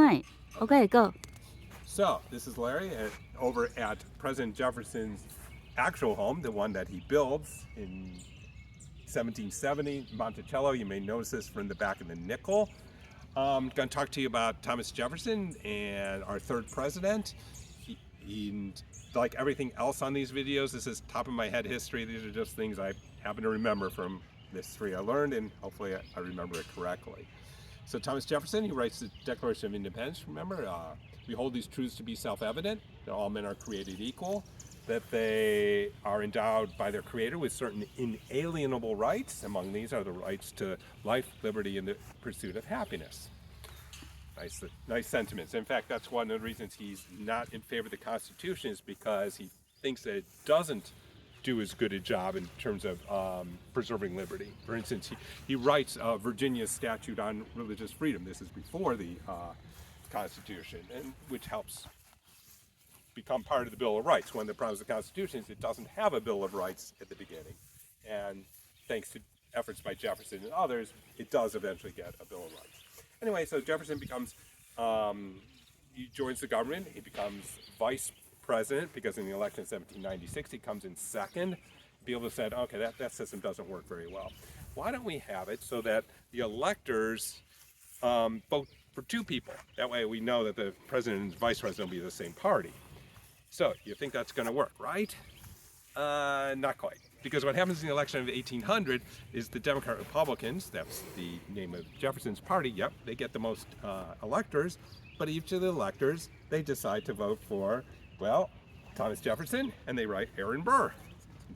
Right. Okay, go. So, this is Larry over at President Jefferson's actual home, the one that he builds in 1770, Monticello. You may notice this from the back of the nickel. I'm going to talk to you about Thomas Jefferson and our third president. And like everything else on these videos, this is top of my head history. These are just things I happen to remember from this history I learned, and hopefully I remember it correctly. So Thomas Jefferson, he writes the Declaration of Independence, remember? We hold these truths to be self-evident, that all men are created equal, that they are endowed by their Creator with certain inalienable rights. Among these are the rights to life, liberty, and the pursuit of happiness. Nice sentiments. In fact, that's one of the reasons he's not in favor of the Constitution, is because he thinks that it doesn't do as good a job in terms of preserving liberty. For instance, he writes Virginia's statute on religious freedom. This is before the Constitution, and which helps become part of the Bill of Rights. One of the problems with the Constitution is it doesn't have a Bill of Rights at the beginning, and thanks to efforts by Jefferson and others, it does eventually get a Bill of Rights. Anyway, so Jefferson becomes, he joins the government, he becomes vice president, because in the election of 1796 he comes in second. People said, okay, that system doesn't work very well. Why don't we have it so that the electors vote for two people? That way we know that the president and vice president will be the same party. So you think that's going to work, right? Not quite. Because what happens in the election of 1800 is the Democrat Republicans, that's the name of Jefferson's party, yep, they get the most electors, but each of the electors, they decide to vote for, well, Thomas Jefferson, and they write Aaron Burr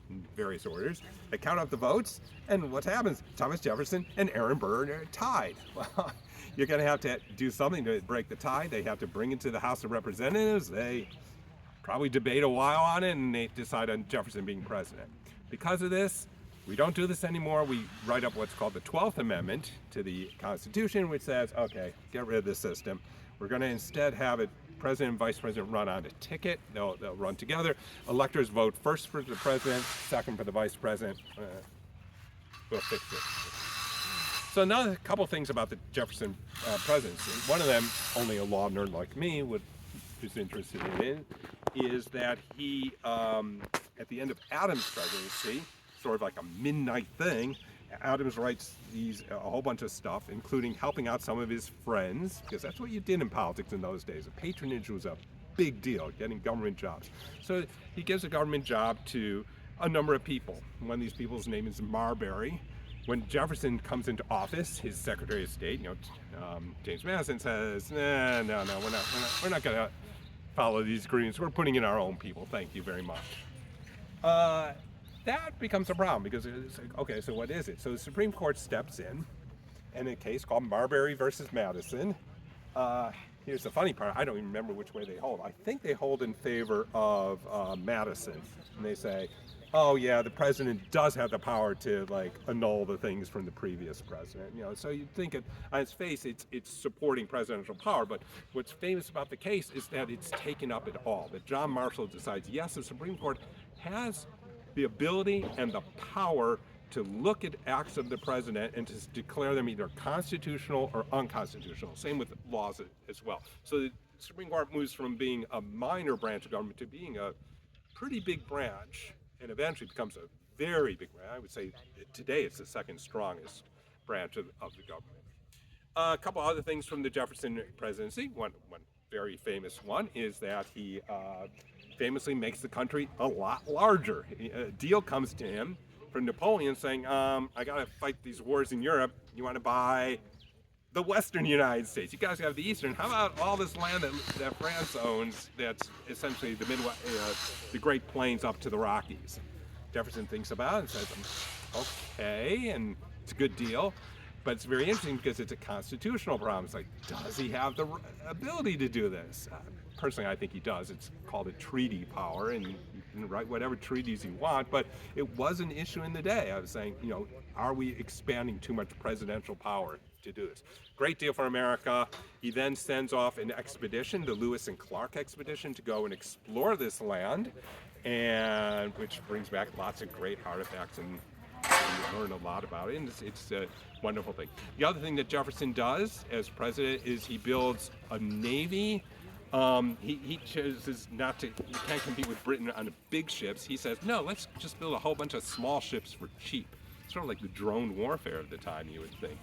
in various orders. They count up the votes, and what happens? Thomas Jefferson and Aaron Burr are tied. Well, you're going to have to do something to break the tie. They have to bring it to the House of Representatives. They probably debate a while on it, and they decide on Jefferson being president. Because of this, we don't do this anymore. We write up what's called the 12th Amendment to the Constitution, which says, okay, get rid of this system. We're going to instead have it president and vice president run on a ticket. They'll run together. Electors vote first for the president, second for the vice president. We'll fix it. So now a couple things about the Jefferson presidency. One of them, only a law nerd like me who's interested in, is that he, at the end of Adams' presidency, sort of like a midnight thing, Adams writes a whole bunch of stuff, including helping out some of his friends, because that's what you did in politics in those days. Patronage was a big deal, getting government jobs. So he gives a government job to a number of people. One of these people's name is Marbury. When Jefferson comes into office, his Secretary of State, James Madison, says, no, we're not going to follow these agreements. We're putting in our own people. Thank you very much. That becomes a problem, because it's like, okay, so what is it? So the Supreme Court steps in a case called Marbury versus Madison. Here's the funny part. I don't even remember which way they hold. I think they hold in favor of Madison. And they say, oh yeah, the president does have the power to annul the things from the previous president. So you think on its face it's supporting presidential power, but what's famous about the case is that it's taken up at all. That John Marshall decides, yes, the Supreme Court has the ability and the power to look at acts of the president and to declare them either constitutional or unconstitutional. Same with laws as well. So the Supreme Court moves from being a minor branch of government to being a pretty big branch, and eventually becomes a very big branch. I would say today it's the second strongest branch of the government. A couple other things from the Jefferson presidency. One very famous one is that he famously makes the country a lot larger. A deal comes to him from Napoleon saying, I got to fight these wars in Europe. You want to buy the western United States. You guys have the eastern. How about all this land that France owns that's essentially the Midwest, the Great Plains up to the Rockies? Jefferson thinks about it and says, okay, and it's a good deal. But it's very interesting because it's a constitutional problem. It's like, does he have the ability to do this? Personally, I think he does. It's called a treaty power, and you can write whatever treaties you want, but it was an issue in the day. I was saying, are we expanding too much presidential power to do this? Great deal for America. He then sends off an expedition, the Lewis and Clark expedition, to go and explore this land, and which brings back lots of great artifacts and learn a lot about it, and it's a wonderful thing. The other thing that Jefferson does as president is he builds a navy. He chooses not to, you can't compete with Britain on the big ships. He says, no, let's just build a whole bunch of small ships for cheap. Sort of like the drone warfare of the time, you would think.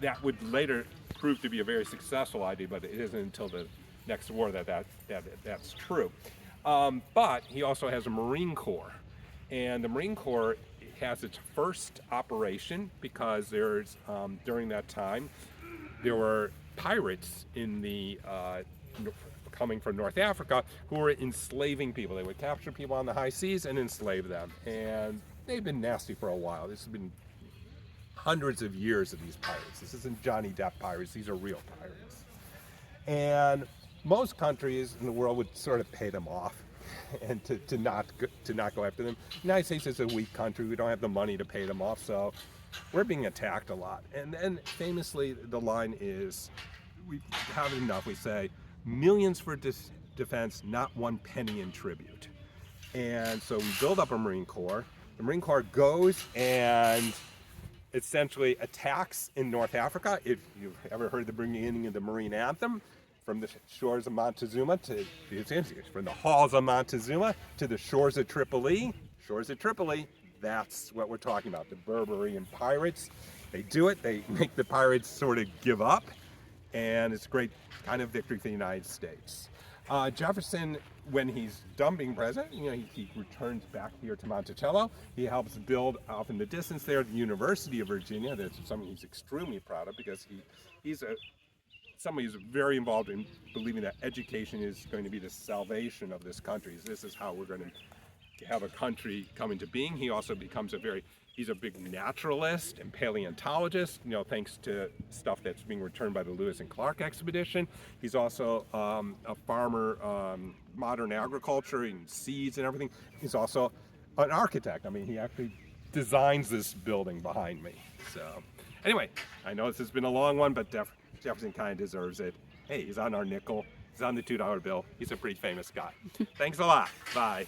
That would later prove to be a very successful idea, but it isn't until the next war that's true. But he also has a Marine Corps, and the Marine Corps has its first operation because there's during that time there were pirates in the coming from North Africa who were enslaving people. They would capture people on the high seas and enslave them, and they've been nasty for a while. This has been hundreds of years of these pirates. This isn't Johnny Depp pirates, these are real pirates. And most countries in the world would sort of pay them off and to not go after them. The United States is a weak country, we don't have the money to pay them off, so we're being attacked a lot. And then famously the line is, we have enough, we say, millions for defense, not 1 penny in tribute. And so we build up a Marine Corps. The Marine Corps goes and essentially attacks in North Africa. If you've ever heard the beginning of the Marine Anthem, from the shores of Montezuma to from the halls of Montezuma to the shores of Tripoli. Shores of Tripoli, that's what we're talking about. The Berberian pirates, they do it. They make the pirates sort of give up, and it's a great kind of victory for the United States. Jefferson, when he's done being president, he returns back here to Monticello. He helps build off in the distance there the University of Virginia. That's something he's extremely proud of because he's somebody who's very involved in believing that education is going to be the salvation of this country. This is how we're going to have a country come into being. He also becomes he's a big naturalist and paleontologist, thanks to stuff that's being returned by the Lewis and Clark expedition. He's also a farmer, modern agriculture and seeds and everything. He's also an architect. I mean, he actually designs this building behind me. So anyway, I know this has been a long one, but Jefferson kind of deserves it. Hey, he's on our nickel. He's on the $2 bill. He's a pretty famous guy. Thanks a lot. Bye.